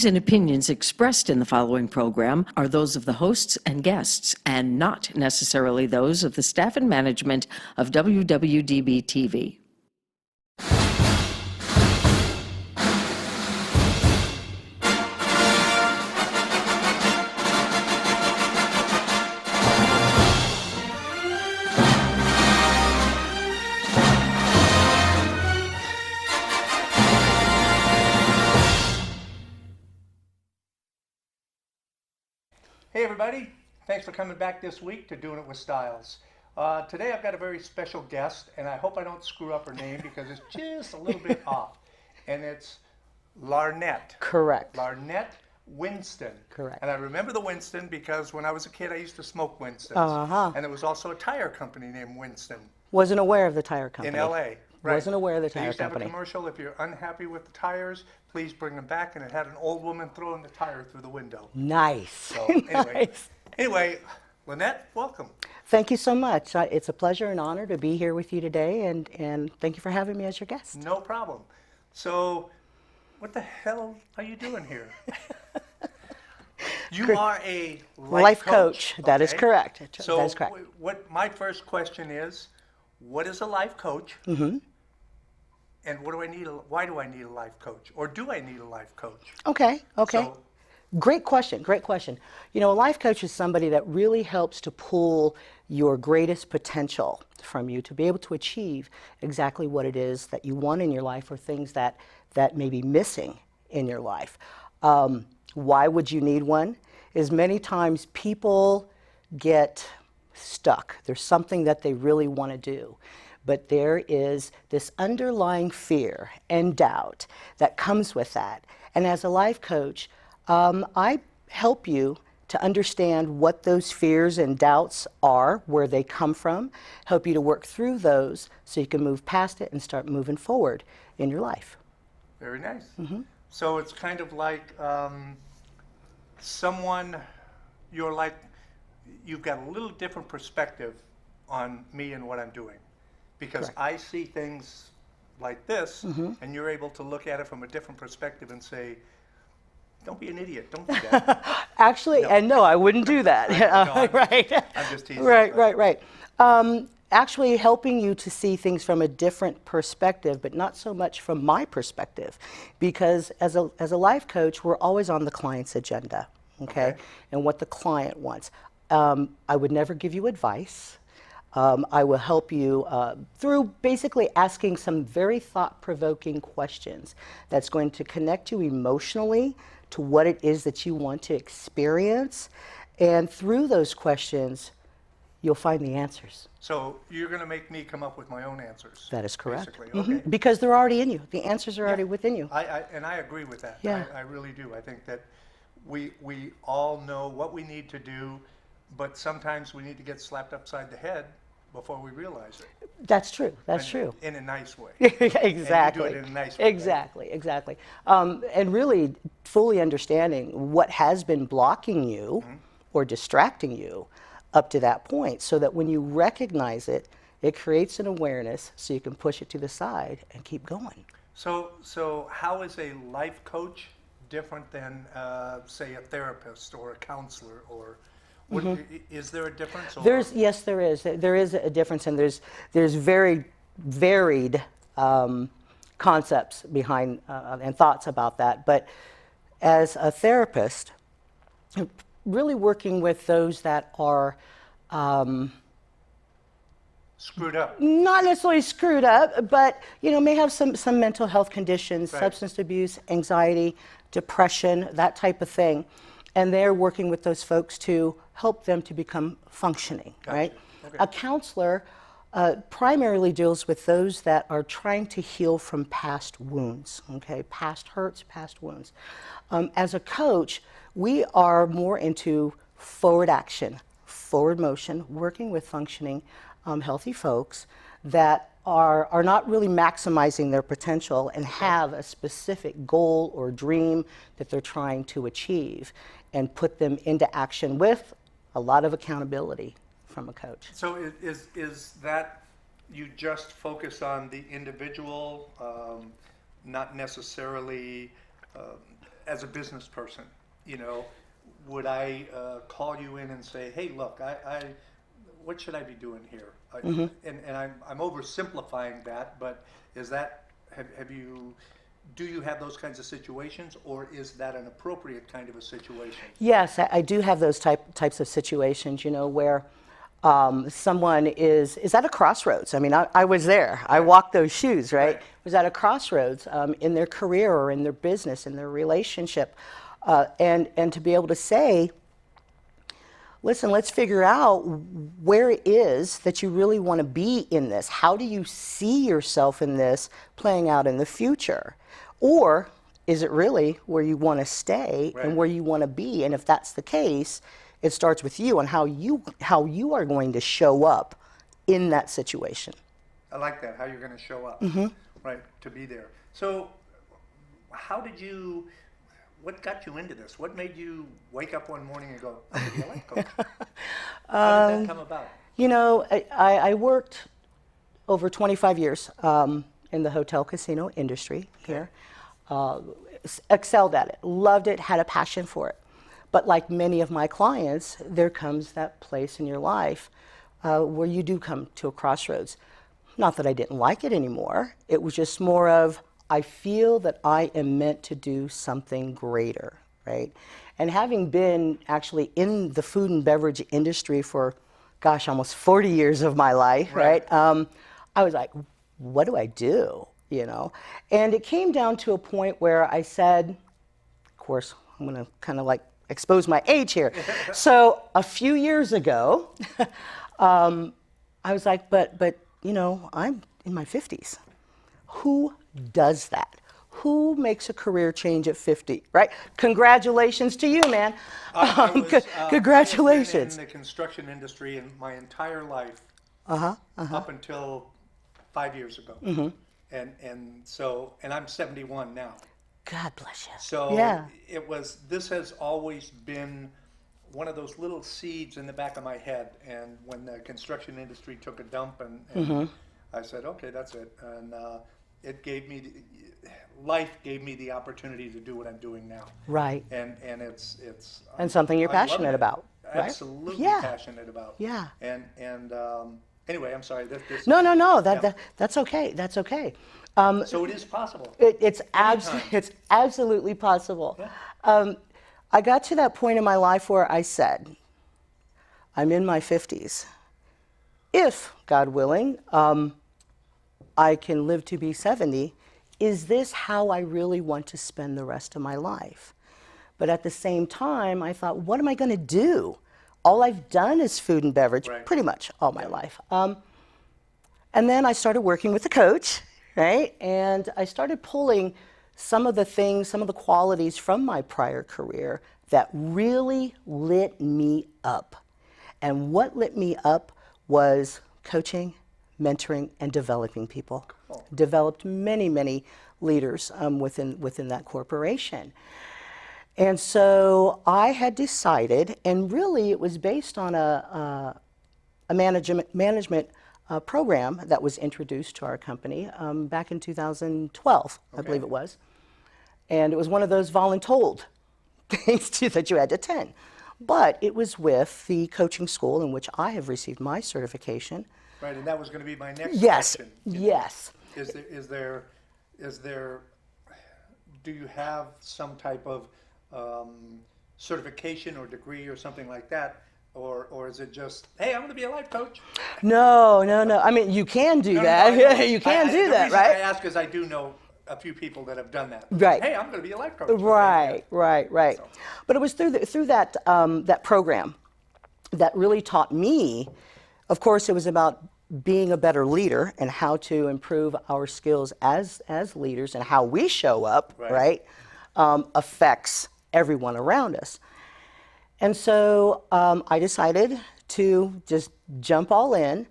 views and opinions expressed in the following program are those of the hosts and guests, and not necessarily those of the staff and management of WWDB TV. Hey everybody, thanks for coming back this week to Doing It with Stiles. Today I've got a very special guest, and I hope I don't screw up her name because it's just a little bit off. And it's Larnette. Correct. Larnette Winston. Correct. And I remember the Winston because when I was a kid I used to smoke Winstons. And there was also a tire company named Winston. Wasn't aware of the tire company. In LA. Right. Wasn't aware of the tire They used to company. have a commercial, if you're unhappy with the tires, please bring them back, and it had an old woman throwing the tire through the window. Nice. So anyway, Nice. Lynette, welcome. Thank you so much. It's a pleasure and honor to be here with you today, and thank you for having me as your guest. No problem. So, what the hell are you doing here? You are a life coach. That is correct. So, that is correct. What my first question is, what is a life coach? Mm-hmm. And what do I need? Why do I need a life coach, or do I need a life coach? Okay. So, Great question. Great question. You know, a life coach is somebody that really helps to pull your greatest potential from you to be able to achieve exactly what it is that you want in your life, or things that may be missing in your life. Why would you need one? Is many times people get stuck. There's something that they really want to do, but there is this underlying fear and doubt that comes with that. And as a life coach, I help you to understand what those fears and doubts are, where they come from, help you to work through those so you can move past it and start moving forward in your life. Very nice. Mm-hmm. So it's kind of like you've got a little different perspective on me and what I'm doing, because Correct. I see things like this, Mm-hmm. and you're able to look at it from a different perspective and say, don't be an idiot, don't do that. Actually, No. and no, I wouldn't do that. Right. I'm just teasing. Right. Actually helping you to see things from a different perspective, but not so much from my perspective, because as a life coach, we're always on the client's agenda, okay? And what the client wants. I would never give you advice. I will help you through basically asking some very thought-provoking questions that's going to connect you emotionally to what it is that you want to experience. And through those questions, you'll find the answers. So you're going to make me come up with my own answers. That is correct. Basically. Okay. Because they're already in you. The answers are already within you. And I agree with that. Yeah. I really do. I think that we all know what we need to do, but sometimes we need to get slapped upside the head before we realize it. That's true. That's true. In a nice way. Exactly. And you do it in a nice way. Exactly. And really fully understanding what has been blocking you or distracting you up to that point, so that when you recognize it, it creates an awareness so you can push it to the side and keep going. So how is a life coach different than, say, a therapist or a counselor, or is there a difference? Or? Yes, there is. There is a difference, and there's very varied concepts behind and thoughts about that. But as a therapist, really working with those that are screwed up. Not necessarily screwed up, but may have some mental health conditions, Right. substance abuse, anxiety, depression, that type of thing. And they're working with those folks to help them to become functioning, Gotcha. right? Okay. A counselor primarily deals with those that are trying to heal from past wounds, okay? Past hurts, past wounds. As a coach, we are more into forward action, forward motion, working with functioning, healthy folks that are not really maximizing their potential and have a specific goal or dream that they're trying to achieve, and put them into action with a lot of accountability from a coach. So is that you just focus on the individual, not necessarily as a business person, would I call you in and say, hey, look, what should I be doing here? And I'm oversimplifying that, but is that, do you have those kinds of situations, or is that an appropriate kind of a situation? Yes, I do have those types of situations, where someone is at a crossroads. I mean, I was there. I walked those shoes, right? Was at a crossroads in their career or in their business, in their relationship. And to be able to say, listen, let's figure out where it is that you really want to be in this. How do you see yourself in this playing out in the future? Or is it really where you want to stay and where you want to be? And if that's the case, it starts with you and how you are going to show up in that situation. I like that, how you're going to show up, right, to be there. So what got you into this? What made you wake up one morning and go, I'm going to be a life coach? How did that come about? I worked over 25 years in the hotel casino industry here. Excelled at it, loved it, had a passion for it. But like many of my clients, there comes that place in your life where you do come to a crossroads. Not that I didn't like it anymore. It was just more of, I feel that I am meant to do something greater, right? And having been actually in the food and beverage industry for, gosh, almost 40 years of my life, right? I was like, what do I do, And it came down to a point where I said, of course, I'm going to kind of like expose my age here. So a few years ago, I was like, but I'm in my 50s. Who does that? Who makes a career change at 50, right? Congratulations to you, man. Congratulations. I've been in the construction industry in my entire life up until 5 years ago. And I'm 71 now. God bless you. So this has always been one of those little seeds in the back of my head. And when the construction industry took a dump and I said, okay, that's it. And life gave me the opportunity to do what I'm doing now. Right. And it's and something you're passionate about. Right? Absolutely passionate about. Yeah. And anyway, I'm sorry. No. That's okay. That's okay. So it is possible. It's absolutely possible. Yeah. I got to that point in my life where I said, I'm in my 50s. If, God willing, I can live to be 70, is this how I really want to spend the rest of my life? But at the same time, I thought, what am I going to do? All I've done is food and beverage, pretty much all my life. And then I started working with a coach, right? And I started pulling some of the things, some of the qualities from my prior career that really lit me up. And what lit me up was coaching, mentoring, and developing people. Cool. Developed many, many leaders within that corporation. And so I had decided, and really it was based on a management program that was introduced to our company back in 2012, I believe it was. And it was one of those voluntold things that you had to attend. But it was with the coaching school in which I have received my certification. Right, and that was going to be my next question. Yes. Is there, do you have some type of certification or degree or something like that? Or is it just, hey, I'm going to be a life coach? No. I mean, you can do that. You can do that, right? The reason I ask is I do know a few people that have done that. Right. Hey, I'm going to be a life coach. Right. So. But it was through that that program that really taught me. Of course, it was about being a better leader and how to improve our skills as leaders and how we show up, right? Affects everyone around us. And so I decided to just jump all in,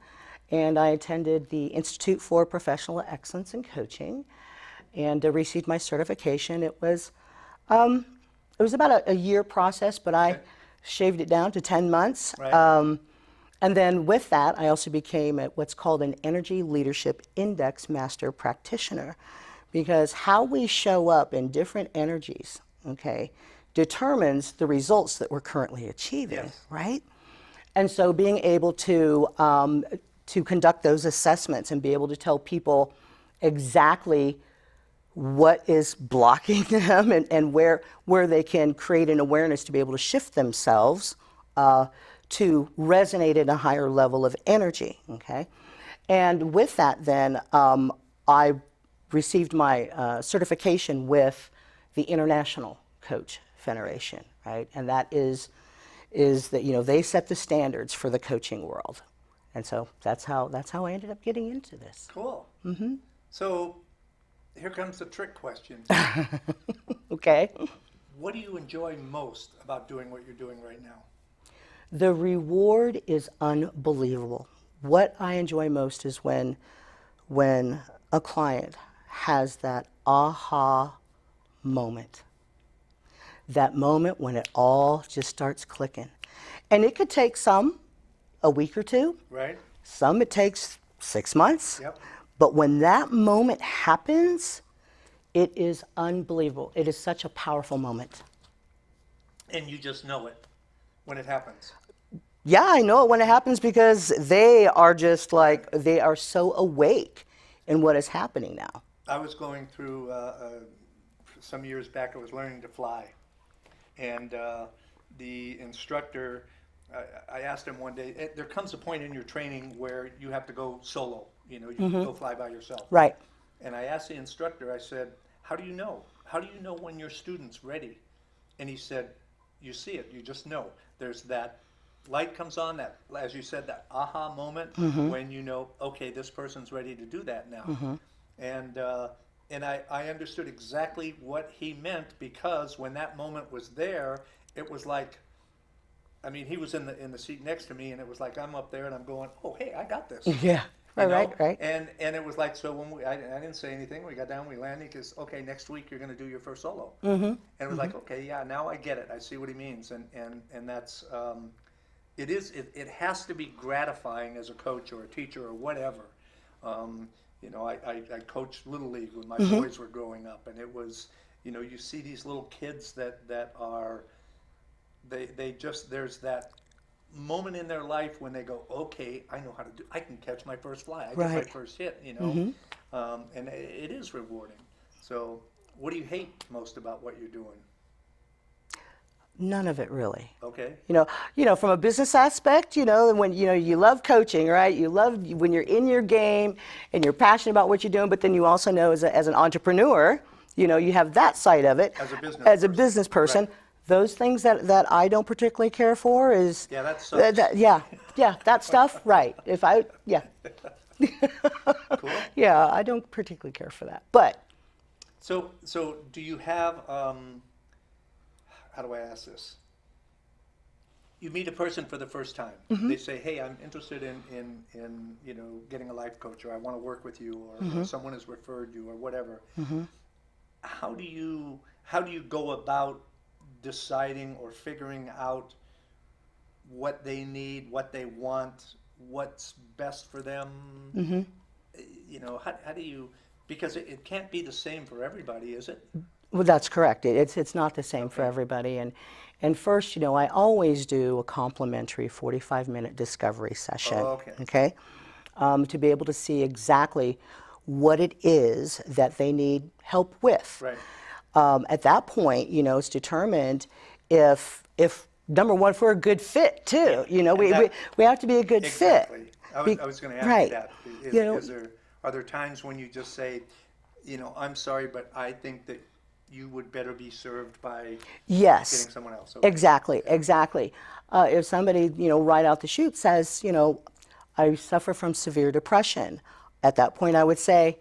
and I attended the Institute for Professional Excellence in Coaching, and received my certification. It was about a year process, but I shaved it down to 10 months. Right. And then with that, I also became what's called an Energy Leadership Index Master Practitioner, because how we show up in different energies, okay, determines the results that we're currently achieving, Yes. right? And so being able to conduct those assessments and be able to tell people exactly what is blocking them and where they can create an awareness to be able to shift themselves to resonate at a higher level of energy, okay? And with that then, I received my certification with the International Coach Federation, right? And that is that, you know, they set the standards for the coaching world. And so that's how I ended up getting into this. Cool. So here comes the trick questions. Okay. What do you enjoy most about doing what you're doing right now? The reward is unbelievable. What I enjoy most is when a client has that aha moment. That moment when it all just starts clicking. And it could take some a week or two. Right? Some it takes 6 months. Yep. But when that moment happens, it is unbelievable. It is such a powerful moment. And you just know it when it happens. Yeah, I know it when it happens because they are just like, they are so awake in what is happening now. I was going through, some years back, I was learning to fly. And the instructor, I asked him one day, there comes a point in your training where you have to go solo. You know, you go fly by yourself. Right. And I asked the instructor, I said, how do you know? How do you know when your student's ready? And he said, you see it, you just know. There's that light comes on, that, as you said, that aha moment when you know, okay, this person's ready to do that now. And I understood exactly what he meant, because when that moment was there, it was like, I mean, he was in the seat next to me, and it was like I'm up there and I'm going, oh, hey, I got this. Yeah. You know? Right. And it was like, so when I didn't say anything. We got down, we landed. Because okay, next week you're going to do your first solo. And it was like, okay, yeah, now I get it. I see what he means, and that's it has to be gratifying as a coach or a teacher or whatever. You know, I coached Little League when my boys were growing up, and it was, you know, you see these little kids that are, they just, there's that moment in their life when they go, okay, I know how to do, I can catch my first fly, I get my Right. first hit, you know, and it is rewarding. So what do you hate most about what you're doing? None of it really. Okay. You know, from a business aspect, you know, when you love coaching, right? You love when you're in your game and you're passionate about what you're doing, but then you also know as an entrepreneur, you know, you have that side of it. As a business person. Right. Those things that I don't particularly care for is Yeah, that sucks. That stuff, right. Cool. Yeah, I don't particularly care for that. But So do you have, how do I ask this? You meet a person for the first time. They say, hey, I'm interested in you know, getting a life coach, or I want to work with you, or someone has referred you, or whatever. How do you go about deciding or figuring out what they need, what they want, what's best for them? You know, how do you, because it can't be the same for everybody, is it? well, that's correct. It's not the same for everybody. And first, you know, I always do a complimentary 45-minute discovery session. Oh, okay. Okay, to be able to see exactly what it is that they need help with. Right. At that point, you know, it's determined if number one, if we're a good fit too. You know, we have to be a good Exactly. fit. I was going to ask right. you that. You know, Are there times when you just say, you know, I'm sorry, but I think that you would better be served by yes, getting someone else? Okay. Exactly. If somebody, you know, right out the chute says, you know, I suffer from severe depression, at that point I would say,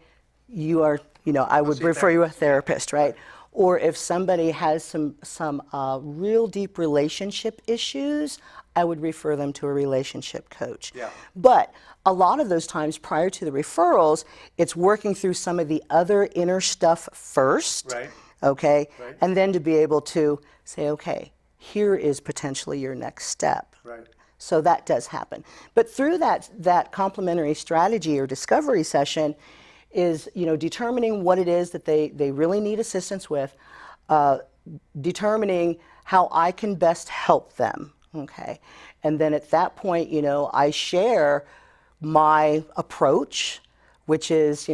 you are, you know, I would see a refer you a therapist, right? Or if somebody has some real deep relationship issues, I would refer them to a relationship coach. Yeah. But a lot of those times prior to the referrals, it's working through some of the other inner stuff first. Right. Okay. Right. And then to be able to say, okay, here is potentially your next step. Right. So that does happen. But through that complementary strategy or discovery session is, you know, determining what it is that they really need assistance with, determining how I can best help them. Okay. And then at that point, I share my approach, which is,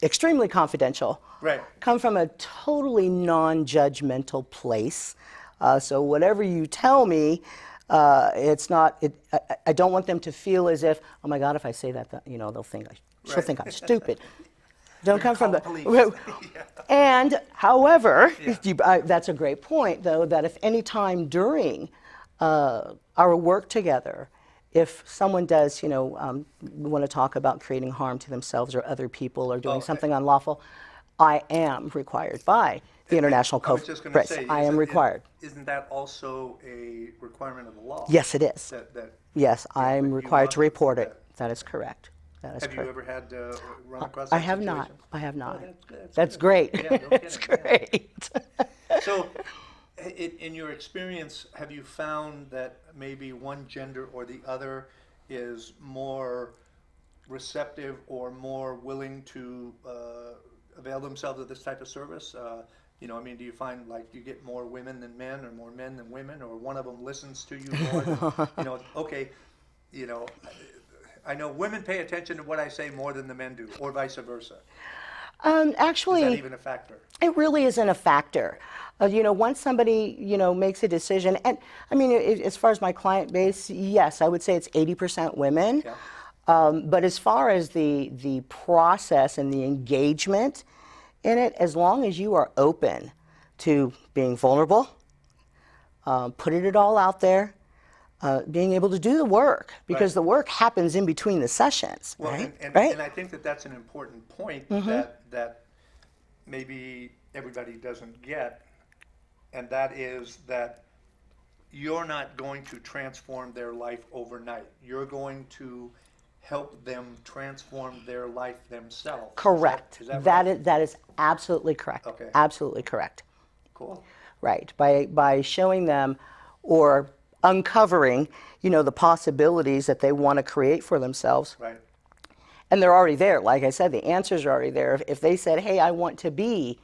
extremely confidential. Right. Come from a totally non-judgmental place. So whatever you tell me, it's not. I don't want them to feel as if, oh my God, if I say that, they'll think she'll Right. think I'm stupid. Don't come from Call the police. And however, that's a great point, though, that if any time during our work together, if someone does, want to talk about creating harm to themselves or other people or doing something unlawful, I am required by the International I Code. was just going to say, I am required. Isn't that also a requirement of the law? Yes, it is. That Yes, I'm you required must to report do it. That is correct. That is Have you correct. ever had run across I that have not. situation? I have not. That's That's good. great. Yeah, no It's kidding, yeah. great. So, in your experience, have you found that maybe one gender or the other is more receptive or more willing to avail themselves of this type of service? Do you find like you get more women than men or more men than women, or one of them listens to you more than, okay, I know women pay attention to what I say more than the men do, or vice versa. Is Actually, that even a factor? it really isn't a factor. Once somebody, makes a decision, and I mean, as far as my client base, yes, I would say it's 80% women. Yeah. But as far as the process and the engagement in it, as long as you are open to being vulnerable, putting it all out there, being able to do the work, because Right. the work happens in between the sessions, Well, right? and Right? I think that that's an important point that maybe everybody doesn't get, and that is that you're not going to transform their life overnight. You're going to help them transform their life themselves. Correct. Is that right? That is absolutely correct. Okay. Absolutely correct. Cool. Right. By showing them or uncovering, the possibilities that they want to create for themselves. Right. And they're already there. Like I said, the answers are already there. If they said, hey, I want to be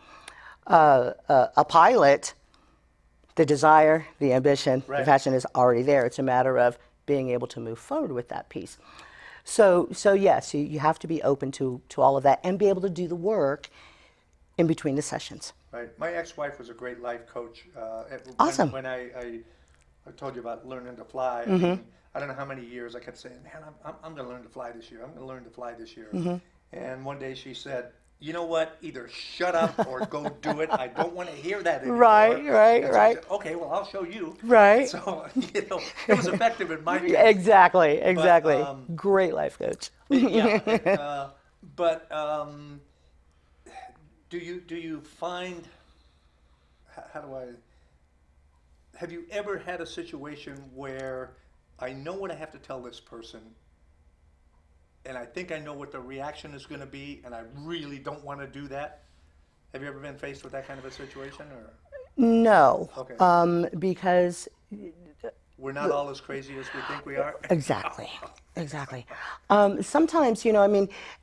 a pilot, the desire, the ambition, the Right. passion is already there. It's a matter of being able to move forward with that piece. So yes, you have to be open to all of that and be able to do the work in between the sessions. Right. My ex-wife was a great life coach. Awesome. When I told you about learning to fly, I don't know how many years I kept saying, man, I'm going to learn to fly this year. I'm going to learn to fly this year. And one day she said, you know what? Either shut up or go do it. I don't want to hear that anymore. Right. And so I Right. said, okay, well, I'll show you. Right. So, it was effective in my case. Exactly. Great life coach. Yeah. But do you find, how do I, have you ever had a situation where I know what I have to tell this person, and I think I know what the reaction is going to be, and I really don't want to do that? Have you ever been faced with that kind of a situation, or? No. Okay. Because We're not all as crazy as we think we are? Exactly. Sometimes,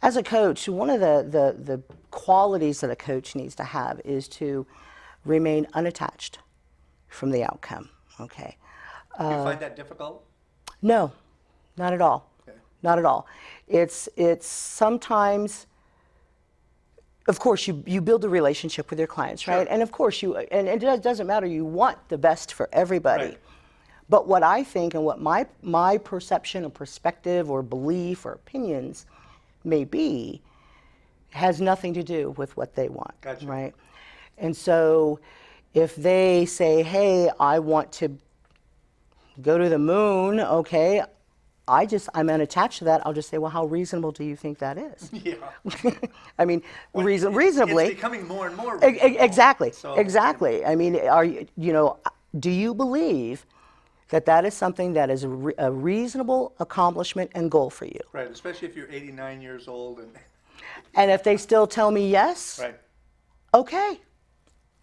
as a coach, one of the qualities that a coach needs to have is to remain unattached from the outcome. Okay. Do you find that difficult? No, not at all. Okay. Not at all. It's sometimes, of course, you build a relationship with your clients, right? Sure. And of course and it doesn't matter, you want the best for everybody. Right. But what I think and what my perception or perspective or belief or opinions may be has nothing to do with what they want, Gotcha. right? And so if they say, hey, I want to go to the moon, okay, I'm unattached to that. I'll just say, well, how reasonable do you think that is? Yeah. I mean, reasonably. It's becoming more and more Exactly. So- Exactly. I mean, do you believe that is something that is a reasonable accomplishment and goal for you? Right, especially if you're 89 years old and. And if they still tell me yes, Right. okay,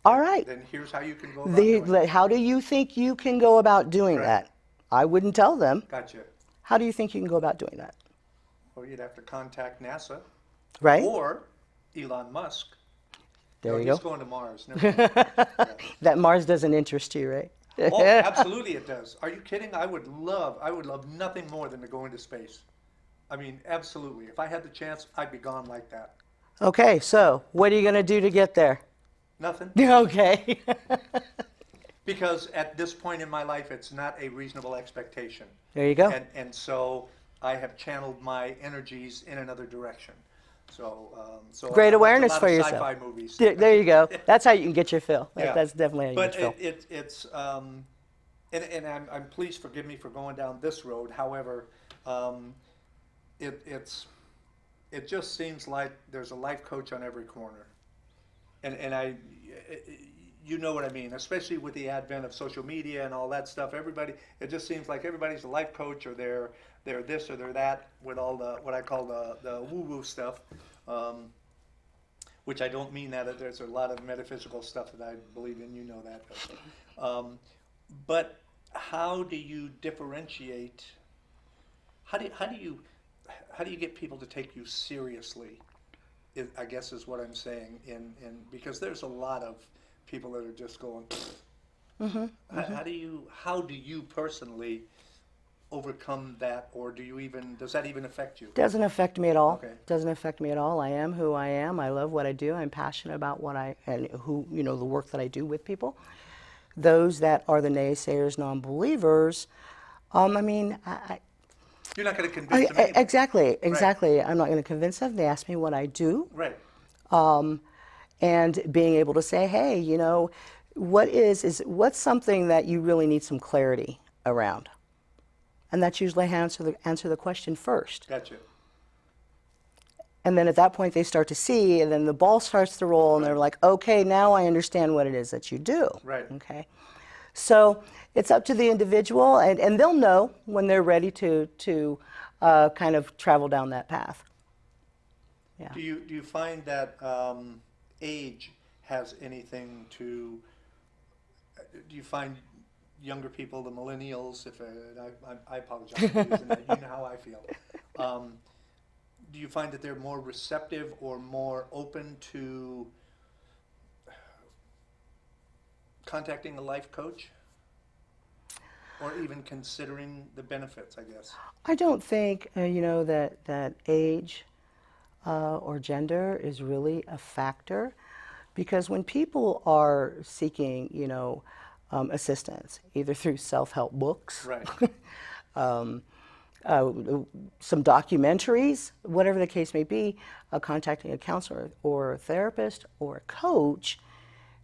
all right. Then here's how you can go about doing it. How do you think you can go about doing Right. that? I wouldn't tell them. Gotcha. How do you think you can go about doing that? Well, you'd have to contact NASA Right? or Elon Musk. There No, you he's go. going to Mars. Never mind. Yeah. That Mars doesn't interest you, right? Oh, absolutely it does. Are you kidding? I would love nothing more than to go into space. I mean, absolutely. If I had the chance, I'd be gone like that. Okay, so what are you going to do to get there? Nothing. Okay. Because at this point in my life, it's not a reasonable expectation. There you go. And so I have channeled my energies in another direction. So Great I watch awareness a lot for of yourself. sci-fi movies. There you go. That's how you can get your fill. Yeah. That's definitely how you But get your fill. it's and I'm please forgive me for going down this road. However, um, it just seems like there's a life coach on every corner, and you know what I mean, especially with the advent of social media and all that stuff. Everybody, it just seems like everybody's a life coach, or they're this or they're that, with all the what I call the woo woo stuff. Which I don't mean that there's a lot of metaphysical stuff that I believe in, you know that. But how do you differentiate? How do you get people to take you seriously? I guess is what I'm saying. Because there's a lot of people that are just going. How do you personally overcome that, or does that even affect you? Doesn't affect me at all. Okay. Doesn't affect me at all. I am who I am. I love what I do. I'm passionate about the work that I do with people. Those that are the naysayers, non-believers, I mean, You're not going to convince them anyway. exactly. I'm not going to convince them. They ask me what I do, Right. and being able to say, hey, what's something that you really need some clarity around? And that's usually how I answer the question first. Gotcha. And then at that point they start to see, and then the ball starts to roll, and they're like, okay, now I understand what it is that you do. Right. Okay. So it's up to the individual, and they'll know when they're ready to kind of travel down that path. Yeah. Do you find that age has anything to? Do you find younger people, the millennials? I apologize for using that. You know how I feel. Do you find that they're more receptive or more open to contacting a life coach, or even considering the benefits? I guess. I don't think that age or gender is really a factor, because when people are seeking assistance, either through self-help books, Right. some documentaries, whatever the case may be, contacting a counselor or a therapist or a coach,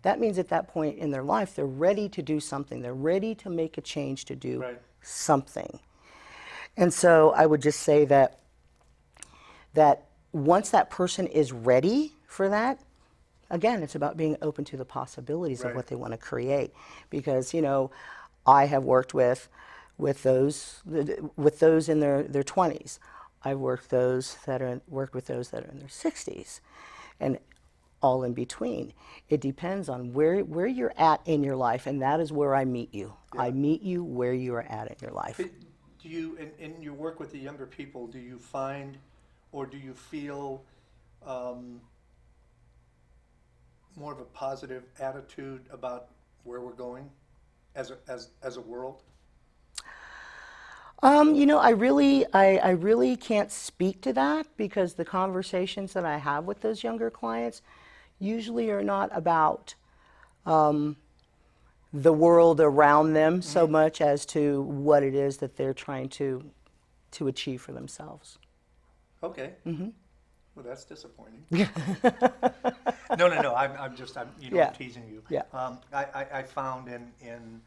that means at that point in their life they're ready to do something. They're ready to make a change, to do Right. something. And so I would just say that once that person is ready for that, again, it's about being open to the possibilities Right. of what they want to create. Because I have worked with those in their 20s. I've worked with those that are in their 60s, and all in between. It depends on where you're at in your life, and that is where I meet you. Yeah. I meet you where you are at in your life. Do you, in your work with the younger people, do you find, or do you feel more of a positive attitude about where we're going as a world? I really can't speak to that, because the conversations that I have with those younger clients usually are not about the world around them so much as to what it is that they're trying to achieve for themselves. Okay. Well, that's disappointing. No. I'm Yeah. teasing you. Yeah. I found in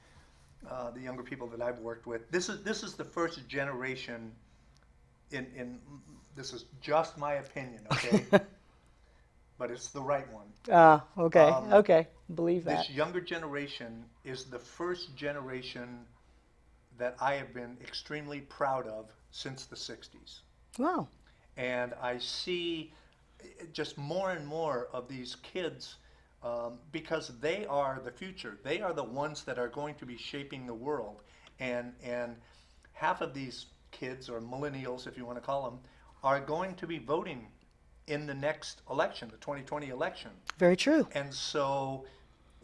the younger people that I've worked with, this is the first generation. This is just my opinion, okay? But it's the right one. Okay. Believe that. This younger generation is the first generation that I have been extremely proud of since the 60s. Wow. And I see just more and more of these kids, because they are the future. They are the ones that are going to be shaping the world. And half of these kids, or millennials if you want to call them, are going to be voting in the next election, the 2020 election. Very true. And so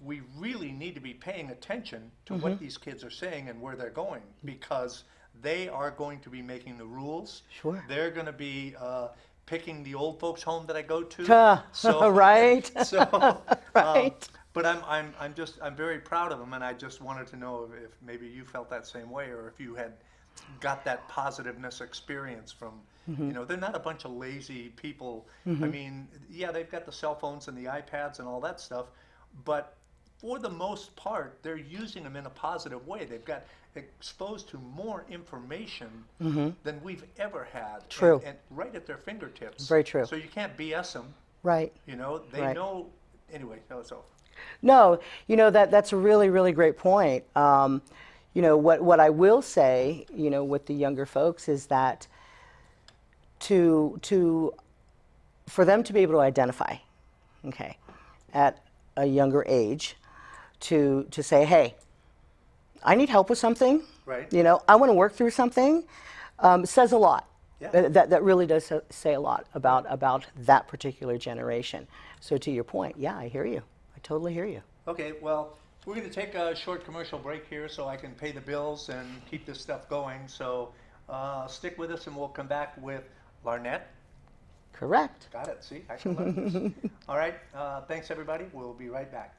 we really need to be paying attention to what these kids are saying and where they're going, because they are going to be making the rules. Sure. They're going to be picking the old folks home that I go to. So Right. So, Right. but I'm very proud of them, and I just wanted to know if maybe you felt that same way, or if you had got that positiveness experience from, you know, they're not a bunch of lazy people. I mean, yeah, they've got the cell phones and the iPads and all that stuff, but for the most part, they're using them in a positive way. They've got exposed to more information than we've ever had. True. And right at their fingertips. Very true. So you can't BS them. Right. You know, they Right. know. Anyway, so. No, you know, that's a really, really great point. You know, what I will say, you know, with the younger folks is that for them to be able to identify, okay, at a younger age, to say, hey, I need help with something. Right. You know, I want to work through something. Says a lot. Yeah. That really does say a lot about that particular generation. So to your point, yeah, I hear you. I totally hear you. Okay, well, we're going to take a short commercial break here so I can pay the bills and keep this stuff going. So stick with us and we'll come back with Larnette. Correct. Got it. See, I can learn this. All right. Thanks, everybody. We'll be right back.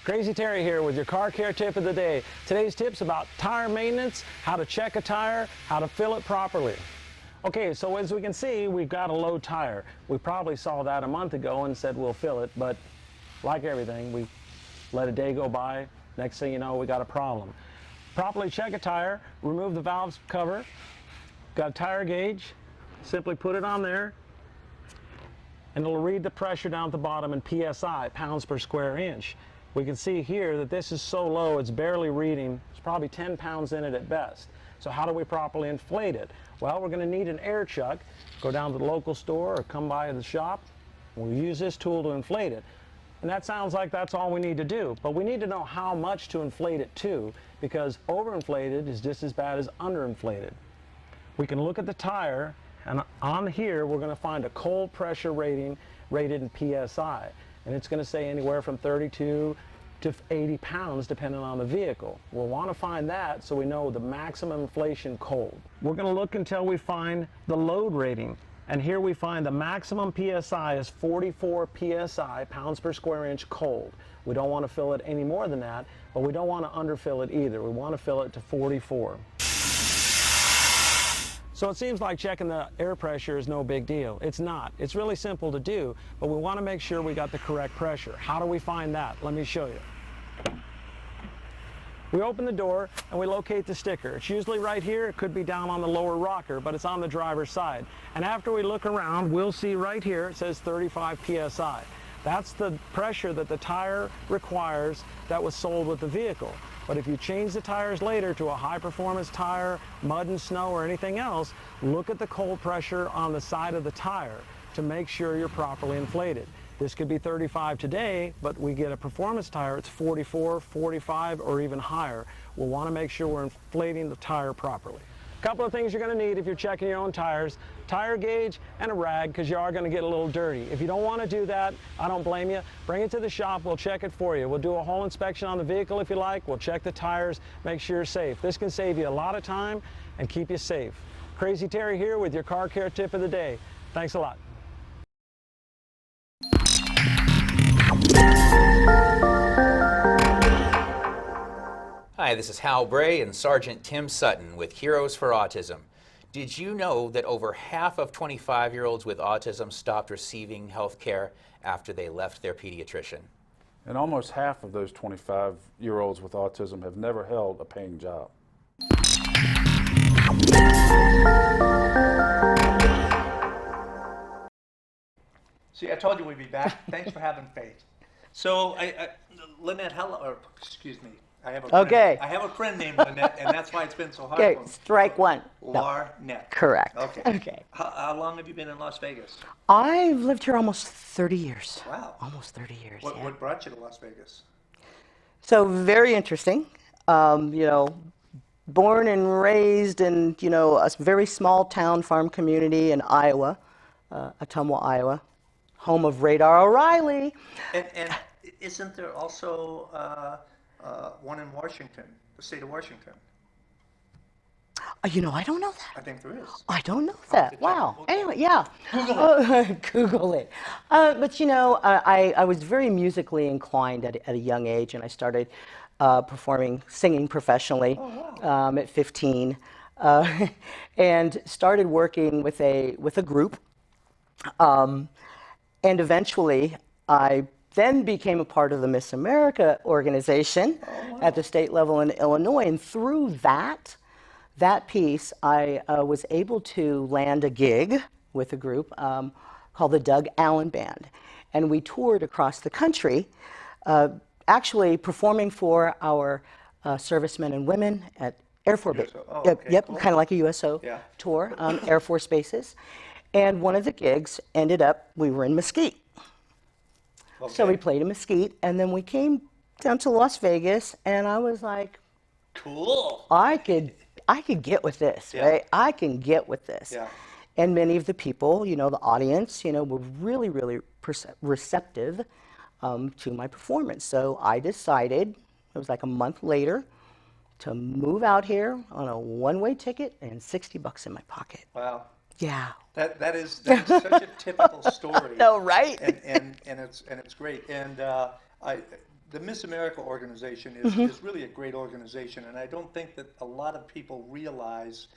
Crazy Terry here with your car care tip of the day. Today's tip's about tire maintenance, how to check a tire, how to fill it properly. Okay, so as we can see, we've got a low tire. We probably saw that a month ago and said we'll fill it, but like everything, we let a day go by. Next thing you know, we got a problem. Properly check a tire, remove the valve cover, got a tire gauge, simply put it on there, and it'll read the pressure down at the bottom in PSI, pounds per square inch. We can see here that this is so low, it's barely reading. It's probably 10 pounds in it at best. So how do we properly inflate it? Well, we're going to need an air chuck. Go down to the local store or come by the shop. We'll use this tool to inflate it. And that sounds like that's all we need to do. But we need to know how much to inflate it to, because overinflated is just as bad as underinflated. We can look at the tire, and on here we're going to find a cold pressure rating rated in PSI. And it's going to say anywhere from 32 to 80 pounds depending on the vehicle. We'll want to find that so we know the maximum inflation cold. We're going to look until we find the load rating. And here we find the maximum PSI is 44 PSI, pounds per square inch cold. We don't want to fill it any more than that, but we don't want to underfill it either. We want to fill it to 44. So it seems like checking the air pressure is no big deal. It's not. It's really simple to do, but we want to make sure we got the correct pressure. How do we find that? Let me show you. We open the door and we locate the sticker. It's usually right here. It could be down on the lower rocker, but it's on the driver's side. And after we look around, we'll see right here it says 35 PSI. That's the pressure that the tire requires that was sold with the vehicle. But if you change the tires later to a high-performance tire, mud and snow or anything else, look at the cold pressure on the side of the tire to make sure you're properly inflated. This could be 35 today, but we get a performance tire, it's 44, 45, or even higher. We'll want to make sure we're inflating the tire properly. A couple of things you're going to need if you're checking your own tires: tire gauge and a rag, because you are going to get a little dirty. If you don't want to do that, I don't blame you. Bring it to the shop, we'll check it for you. We'll do a whole inspection on the vehicle if you like. We'll check the tires, make sure you're safe. This can save you a lot of time and keep you safe. Crazy Terry here with your car care tip of the day. Thanks a lot. Hi, this is Hal Bray and Sergeant Tim Sutton with Heroes for Autism. Did you know that over half of 25-year-olds with autism stopped receiving health care after they left their pediatrician? And almost half of those 25-year-olds with autism have never held a paying job. See, I told you we'd be back. Thanks for having faith. So, Lynette, excuse me. I have a friend, Okay. I have a friend named Lynette, and that's why it's been so hard Okay, for me. strike one. No. Larnette. Correct. Okay. Okay. How long have you been in Las Vegas? I've lived here almost 30 years. Wow. Almost 30 years. What, yeah. what brought you to Las Vegas? So very interesting. You know, born and raised in, you know, a very small town farm community in Iowa. Ottumwa, Iowa, home of Radar O'Reilly. And isn't there also one in Washington, the state of Washington? You know, I don't know that. I think there is. I don't know have to that. check Wow. it. Look Anyway, it. yeah. Google Google it. But you know, I was very musically inclined at a young age, and I started singing professionally at 15, and started working with a group. And eventually, I then became a part of the Miss America organization at the state level in Illinois, and through that piece, I was able to land a gig with a group called the Doug Allen Band. And we toured across the country, actually performing for our servicemen and women at Air Force Base. USO. Oh, Yep, okay, cool. kind of like a USO Yeah. tour, Air Force bases. And one of the gigs ended up, we were in Mesquite. So Okay. we played in Mesquite, and then we came down to Las Vegas, and I was like, Cool. I could get with this, Yeah. right? I can get with this. Yeah. And many of the people, you know, the audience, you know, were really, really receptive to my performance. So I decided, it was like a month later, to move out here on a one-way ticket and $60 in my pocket. Wow. Yeah. That is such a typical story. No, right? And it's great. And the Miss America organization is really a great organization, and I don't think that a lot of people realize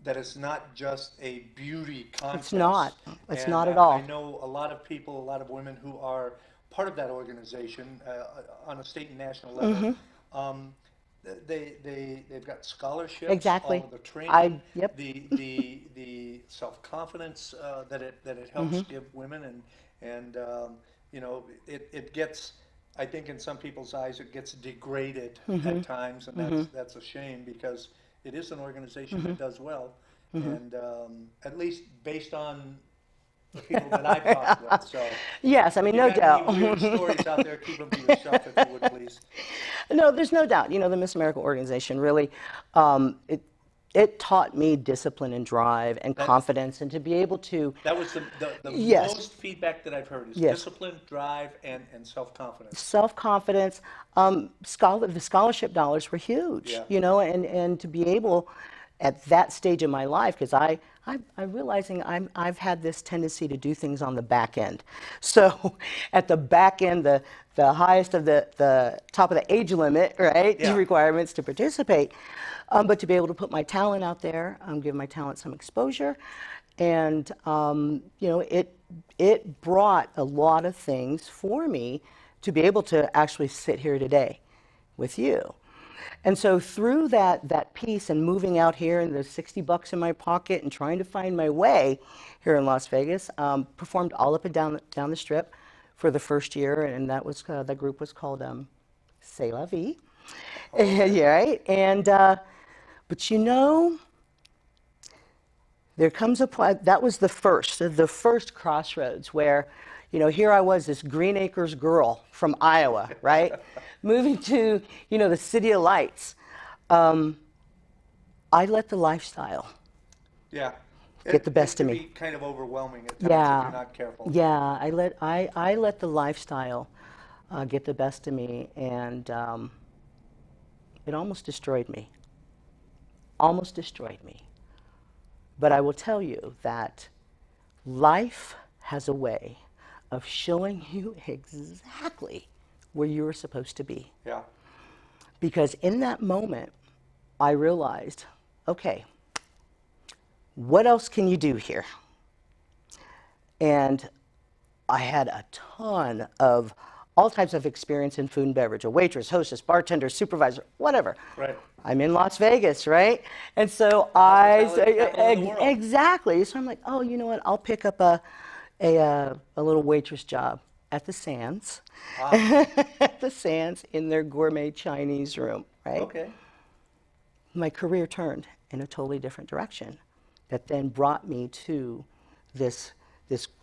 that it's not just a beauty contest. It's not. It's And, not at all. I know a lot of people, a lot of women who are part of that organization on a state and national level. They've got scholarships. Exactly. All of the training. Yep. The self-confidence that it helps give women, and you know, it gets, I think in some people's eyes it gets degraded at times, and that's a shame, because it is an organization that does well, and at least based on the people that I've talked with. So Yes, I mean, if no you got doubt. any weird stories out there, keep them to yourself if you would, please. No, there's no doubt. You know, the Miss America organization really, it taught me discipline and drive and confidence, and to be able to. That was the Yes. most feedback that I've heard is Yes. discipline, drive, and self-confidence. Self-confidence, the scholarship dollars were huge, Yeah. you know, and to be able at that stage of my life, because I'm realizing I've had this tendency to do things on the back end. So at the back end, the highest of the top of the age limit, right, Yeah. requirements to participate, but to be able to put my talent out there, give my talent some exposure, and you know, it brought a lot of things for me to be able to actually sit here today with you. And so through that piece and moving out here and the $60 in my pocket and trying to find my way here in Las Vegas, performed all up and down the strip for the first year, and that was the group was called C'est La Vie. Yeah, right. And but you know, there comes a point, that was the first crossroads where, you know, here I was, this Green Acres girl from Iowa, right? Moving to, you know, the City of Lights. I let the lifestyle Yeah. get the best it of can me. be kind of overwhelming at times if Yeah. you're not careful. Yeah, I let the lifestyle get the best of me, and it almost destroyed me. Almost destroyed me. But I will tell you that life has a way of showing you exactly where you were supposed to be. Yeah. Because in that moment, I realized, okay, what else can you do here? And I had a ton of all types of experience in food and beverage, a waitress, hostess, bartender, supervisor, whatever. Right. I'm in Las Vegas, right? And so I, Hospitality capital of the world. exactly. So I'm like, oh, you know what? I'll pick up a little waitress job at the Sands, at the Sands in their gourmet Chinese room, right? Okay. My career turned in a totally different direction that then brought me to this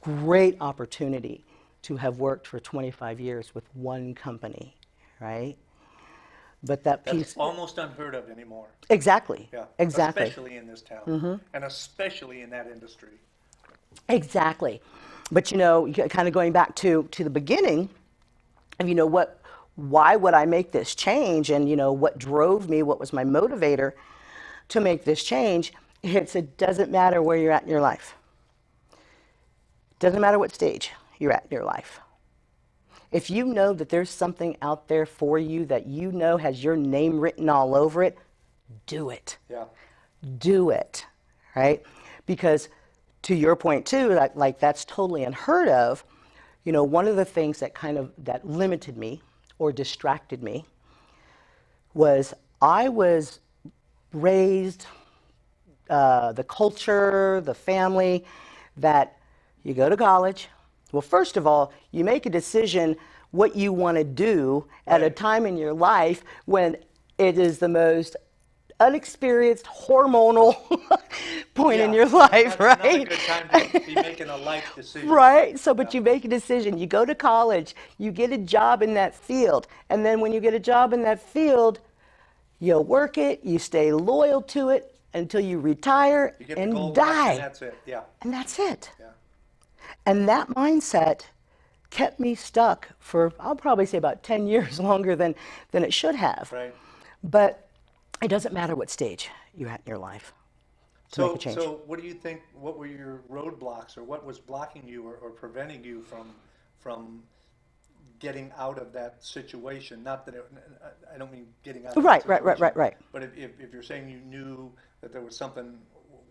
great opportunity to have worked for 25 years with one company, right? But that That's piece, almost unheard of anymore. exactly, Yeah. exactly. Especially in this town, and especially in that industry. Exactly. But kind of going back to the beginning, of why would I make this change, and what drove me, what was my motivator to make this change? It doesn't matter where you're at in your life. Doesn't matter what stage you're at in your life. If you know that there's something out there for you that has your name written all over it, do it. Yeah. Do it, right? Because to your point too, like that's totally unheard of. One of the things that limited me or distracted me was I was raised, the culture, the family, that you go to college. Well, first of all, you make a decision what you want to do at a time in your life when it is the most unexperienced hormonal point in your life, right? Not a good time to be making a life decision. Right. So, but you make a decision. You go to college, you get a job in that field. And then when you get a job in that field, you work it, you stay loyal to it until you retire You get the and gold die. and that's it. Yeah. And that's it. Yeah. And that mindset kept me stuck for, I'll probably say, about 10 years longer than it should have. Right. But it doesn't matter what stage you're at in your life to make a change. So what do you think, what were your roadblocks, or what was blocking you or preventing you from getting out of that situation? Not that I don't mean getting out of Right. that situation. But if you're saying you knew that there was something,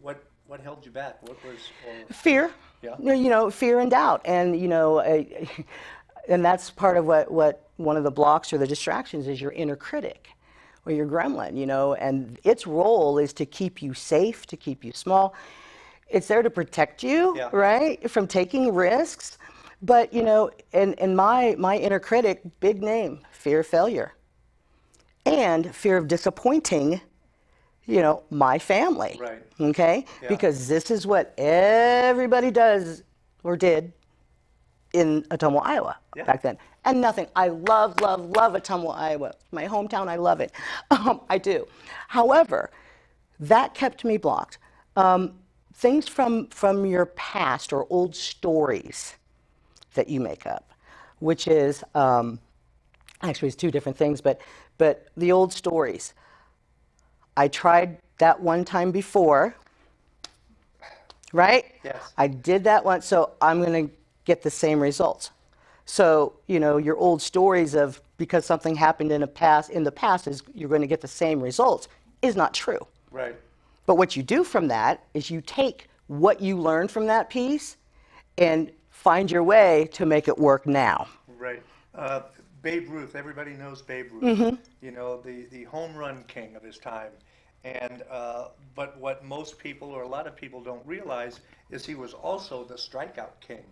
what held you back? What was, or Fear. Yeah. Fear and doubt. And, and that's part of what one of the blocks or the distractions is, your inner critic or your gremlin, and its role is to keep you safe, to keep you small. It's there to protect you, Yeah. right, from taking risks. But, and my inner critic, big name, fear of failure and fear of disappointing, my family. Right. Okay? Yeah. Because this is what everybody does or did in Ottumwa, Iowa Yeah. back then. And nothing. I love Ottumwa, Iowa. My hometown, I love it. I do. However, that kept me blocked. Things from your past or old stories that you make up, which is, actually it's two different things, but the old stories. I tried that one time before, right? Yes. I did that once, so I'm going to get the same results. So, your old stories of because something happened in the past is you're going to get the same results is not true. Right. But what you do from that is you take what you learned from that piece and find your way to make it work now. Right. Babe Ruth, everybody knows Babe Ruth. Mm-hmm. The home run king of his time. And but what most people, or a lot of people, don't realize is he was also the strikeout king.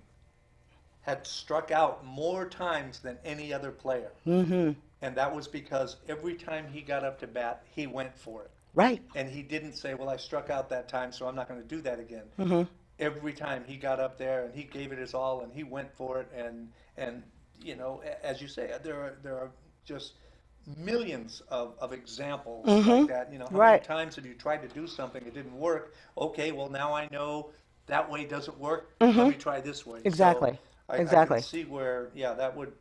Had struck out more times than any other player. Mm-hmm. And that was because every time he got up to bat, he went for it. Right. And he didn't say, well, I struck out that time, so I'm not going to do that again. Mm-hmm. Every time he got up there and he gave it his all and he went for it. And as you say, there are just millions of examples like that. How Right. many times have you tried to do something, it didn't work? Okay, well, now I know that way doesn't work. Let me try this way. Exactly. So I can see where, that would,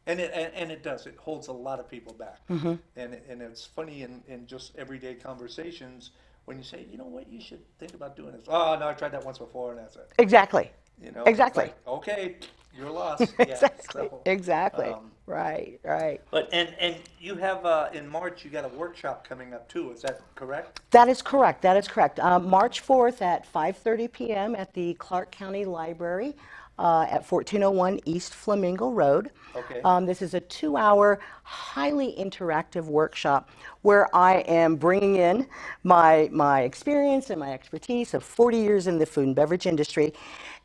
and it does. It holds a lot of people back. And it's funny in just everyday conversations when you say, you know what, you should think about doing this. Oh no, I tried that once before and that's it. Exactly. It's Exactly. like, okay, you're lost. Exactly. So, Exactly. Right. But and you have in March you got a workshop coming up too. Is that correct? That is correct. March 4th at 5:30 p.m. at the Clark County Library at 1401 East Flamingo Road. Okay. This is a 2-hour, highly interactive workshop where I am bringing in my experience and my expertise of 40 years in the food and beverage industry,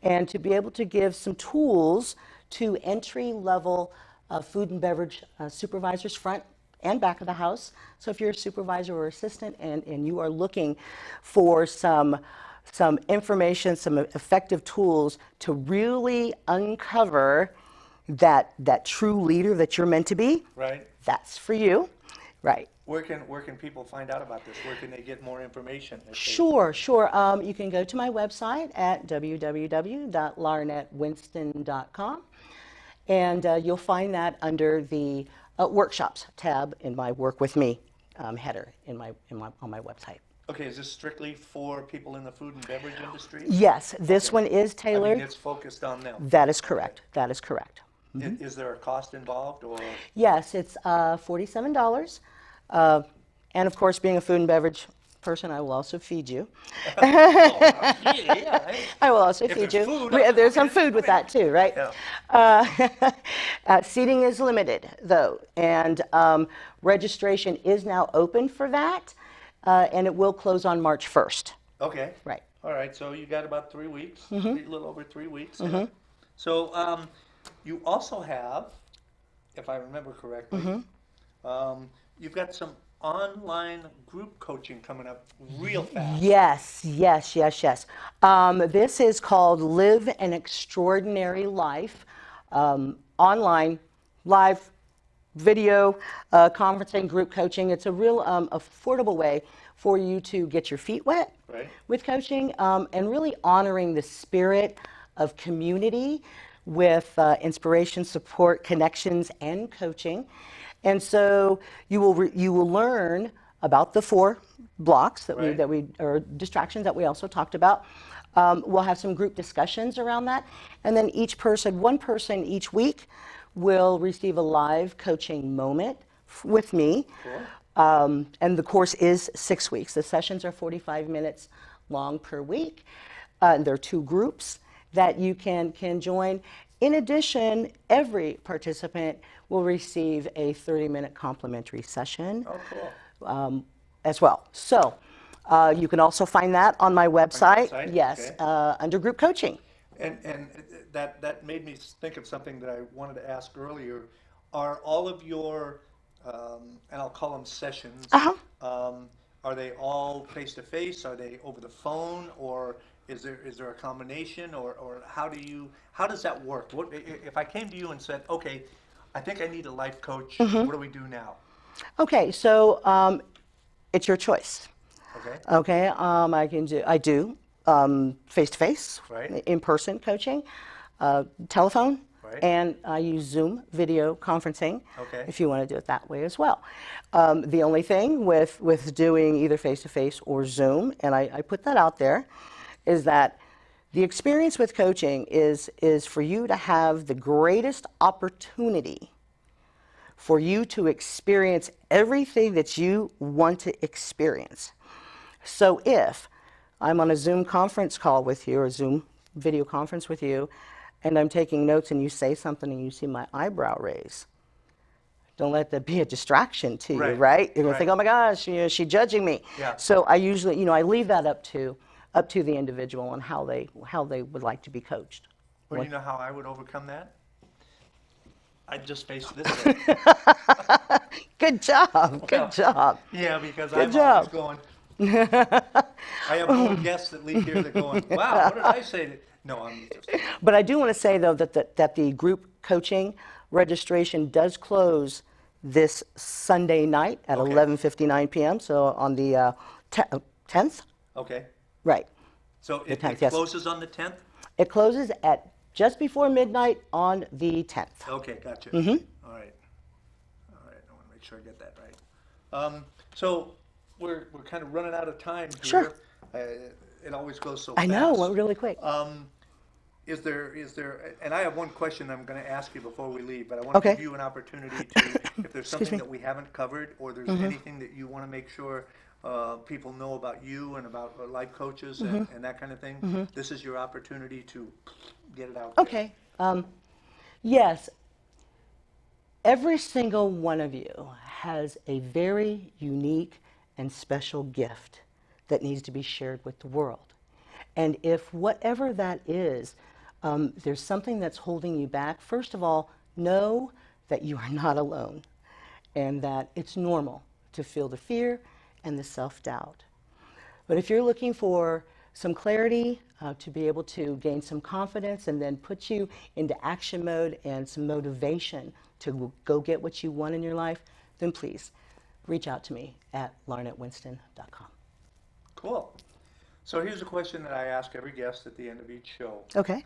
and to be able to give some tools to entry-level food and beverage supervisors, front and back of the house. So if you're a supervisor or assistant and you are looking for some information, some effective tools to really uncover that true leader that you're meant to be, Right. that's for you. Right. Where can people find out about this? Where can they get more information? Sure. You can go to my website at www.larnettewinston.com, and you'll find that under the workshops tab in my Work With Me header on my website. Okay, is this strictly for people in the food and beverage industry? Yes, this Okay. one is I tailored. mean, it's focused on them. That is correct. That is correct. Is there a cost involved, or? Yes, it's $47. And of course, being a food and beverage person, I will also feed you. Yeah. I will also If feed there's you. food, There's some okay, food with okay. that too, right? Yeah. Seating is limited, though, and registration is now open for that, and it will close on March 1st. Okay. Right. All right, so you got about 3 weeks, a little over 3 weeks. Yeah. So you also have, if I remember correctly, you've got some online group coaching coming up real fast. Yes. This is called Live an Extraordinary Life, online, live video conferencing, group coaching. It's a real affordable way for you to get your feet wet Right. with coaching, and really honoring the spirit of community with inspiration, support, connections, and coaching. And so you will learn about the 4 blocks Right. or distractions that we also talked about. We'll have some group discussions around that, and then one person each week will receive a live coaching moment with me. Cool. And the course is 6 weeks. The sessions are 45 minutes long per week. There are 2 groups that you can join. In addition, every participant will receive a 30-minute complimentary session Oh, cool. as well. So you can also find that on my website. website? Yes, Okay. under group coaching. And that made me think of something that I wanted to ask earlier. Are all of your, and I'll call them sessions, are they all face to face? Are they over the phone, or is there a combination, or how does that work? If I came to you and said, okay, I think I need a life coach, what do we do now? Okay, so it's your choice. Okay. Okay, I do face-to-face, Right. in-person coaching, telephone, Right. and I use Zoom video conferencing. Okay. If you want to do it that way as well. The only thing with doing either face-to-face or Zoom, and I put that out there, is that the experience with coaching is for you to have the greatest opportunity for you to experience everything that you want to experience. So if I'm on a Zoom conference call with you or a Zoom video conference with you, and I'm taking notes and you say something and you see my eyebrow raise, don't let that be a distraction to you, Right, right? You're gonna think, right. oh my gosh, she's judging me. Yeah. So I usually, I leave that up to the individual and how they would like to be coached. Well, you know how I would overcome that? I'd just face this way. Good job, good job. Yeah, because Good I'm job. always going. I have more guests that leave here that going, wow, what did I say? No, I'm just. But I do want to say, though, that the group coaching registration does close this Sunday night at Okay. 11:59 p.m., so on the 10th? Okay. Right. So it 10th, yes. closes on the 10th? It closes at just before midnight on the 10th. Okay, gotcha. All right. All right, I want to make sure I get that right. So we're kind of running out of time here. Sure. It always goes so I fast. know, went really quick. Is there, and I have one question I'm going to ask you before we leave, but I want to Okay. give you an opportunity to, if there's something me. that we haven't covered, or there's anything that you want to make sure people know about you and about life coaches and that kind of thing, this is your opportunity to get it out there. Okay. Yes. Every single one of you has a very unique and special gift that needs to be shared with the world. And if whatever that is, there's something that's holding you back, first of all, know that you are not alone and that it's normal to feel the fear and the self-doubt. But if you're looking for some clarity, to be able to gain some confidence and then put you into action mode and some motivation to go get what you want in your life, then please reach out to me at LarnetteWinston.com. Cool. So here's a question that I ask every guest at the end of each show. Okay.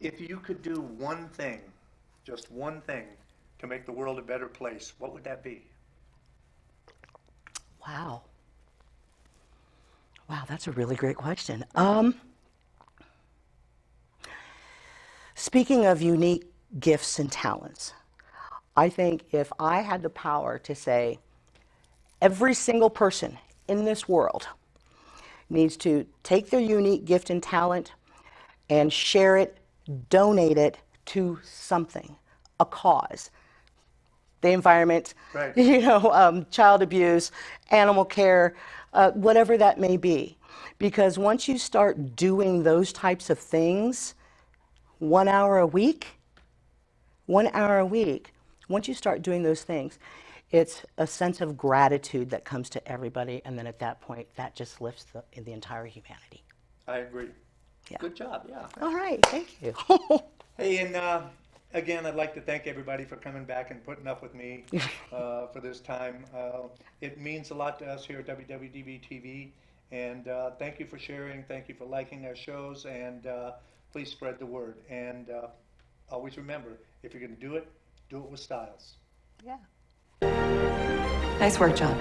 If you could do one thing, just one thing, to make the world a better place, what would that be? Wow. Wow, that's a really great question. Speaking of unique gifts and talents, I think if I had the power to say every single person in this world needs to take their unique gift and talent and share it, donate it to something, a cause, the environment, Right. child abuse, animal care, whatever that may be. Because once you start doing those types of things, 1 hour a week, once you start doing those things, it's a sense of gratitude that comes to everybody, and then at that point, that just lifts the entire humanity. I agree. Yeah. Good job, yeah. All right, thank you. Hey, and again, I'd like to thank everybody for coming back and putting up with me for this time. It means a lot to us here at WWDB-TV, and thank you for sharing, thank you for liking our shows, and please spread the word. And always remember, if you're going to do it with Stiles. Yeah. Nice work, John.